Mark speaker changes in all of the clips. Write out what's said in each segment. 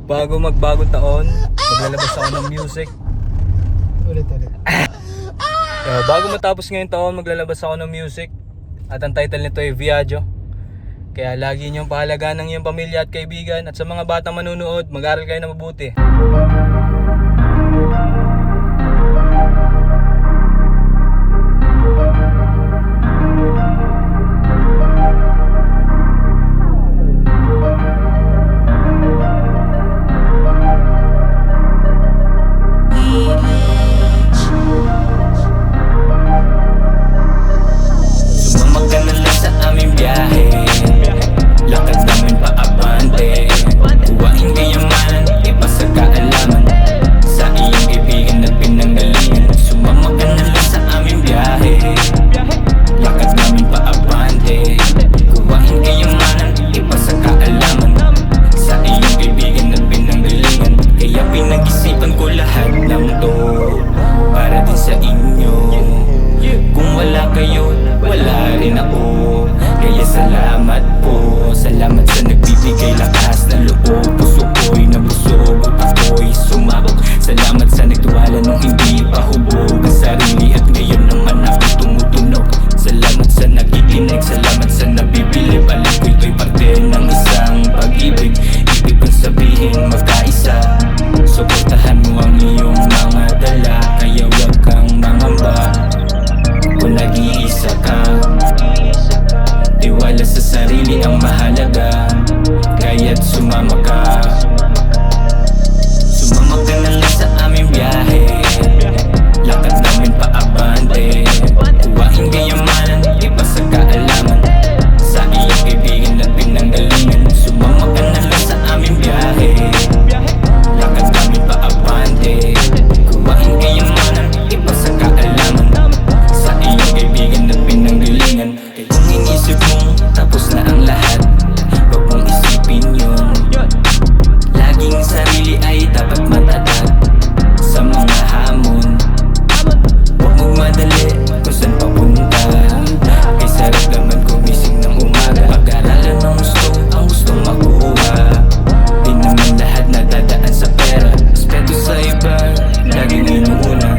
Speaker 1: Bago magbagong taon, maglalabas ako ng music.
Speaker 2: Ulit.
Speaker 1: Bago matapos ngayong taon, maglalabas ako ng music. At ang title nito ay Viaggio. Kaya lagi niyong pahalagaan ng iyong pamilya at kaibigan. At sa mga batang manunood, mag-aral kayo na mabuti. Salamat sa nagbibigay lakas ng loob. Puso ko'y nabusog at ako'y sumabog. Salamat sa nagtiwala nung hindi pa hubog ang sarili. At ngayon naman ako'y tumutunog. Salamat sa nakikinig, salamat sa nabibilib. Alam ko ito'y parte ng isang pag-ibig. Ibig kong sabihin magkaisa. Suportahan mo ang iyong mga dala. Kaya huwag kang mangamba kung nag-iisa ka. Tiwala sa sarili ang mahalaga. Kaya't sumama ka. Sumama ka na lang sa aming biyahe. Lakad namin paabante. Kuwain kayamanan, iba sa kaalaman. Sa iyong kaibigan at pinanggalingan. Sumama ka na lang sa aming biyahe. Lakad namin paabante. Kuwain kayamanan, iba sa kaalaman. Sa iyong kaibigan at pinanggalingan. Kung inisip mong tapos na ang lahat, huwag mong isipin yun. Laging sarili ay dapat matatag sa mga hamon. Huwag mong madali kung saan papunta. Kay sarap naman gumising ng umaga. Pag-aralan ng gusto ang gustong makuha. Di naman lahat nadadaan sa pera. Respeto sa iba, laging inuuna.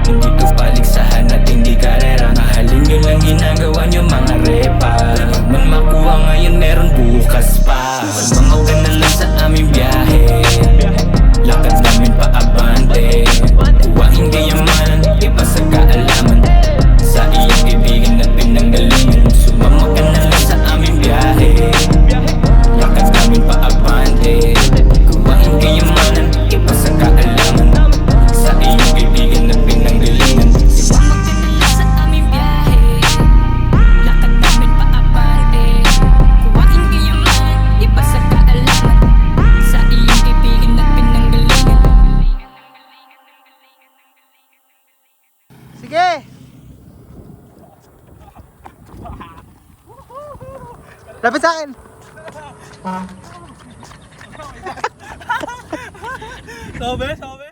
Speaker 1: Hindi to paligsahan at hindi karera. Mahalin nyo lang ginagawa nyo mga repa. Man makuha ngayon meron bukas pa. Sumama ka na lang sa aming biyahe. Lakad namin paabante. Kuwain kayamanan, iba sa kaalaman. Sa iyong kaibigan at pinanggalingan. Sumama ka na lang sa aming biyahe. Lakad namin paabante. Kuwain kayamanan, iba sa kaalaman. Sa iyong kaibigan at pinanggalingan.
Speaker 3: Sumama ka na lang sa aming biyahe. Lakad namin paabante. Kuwain kayamanan, iba sa kaalaman. Sa iyong kaibigan at pinanggalingan.
Speaker 2: Sige! Lapit sa akin!
Speaker 1: Sabi.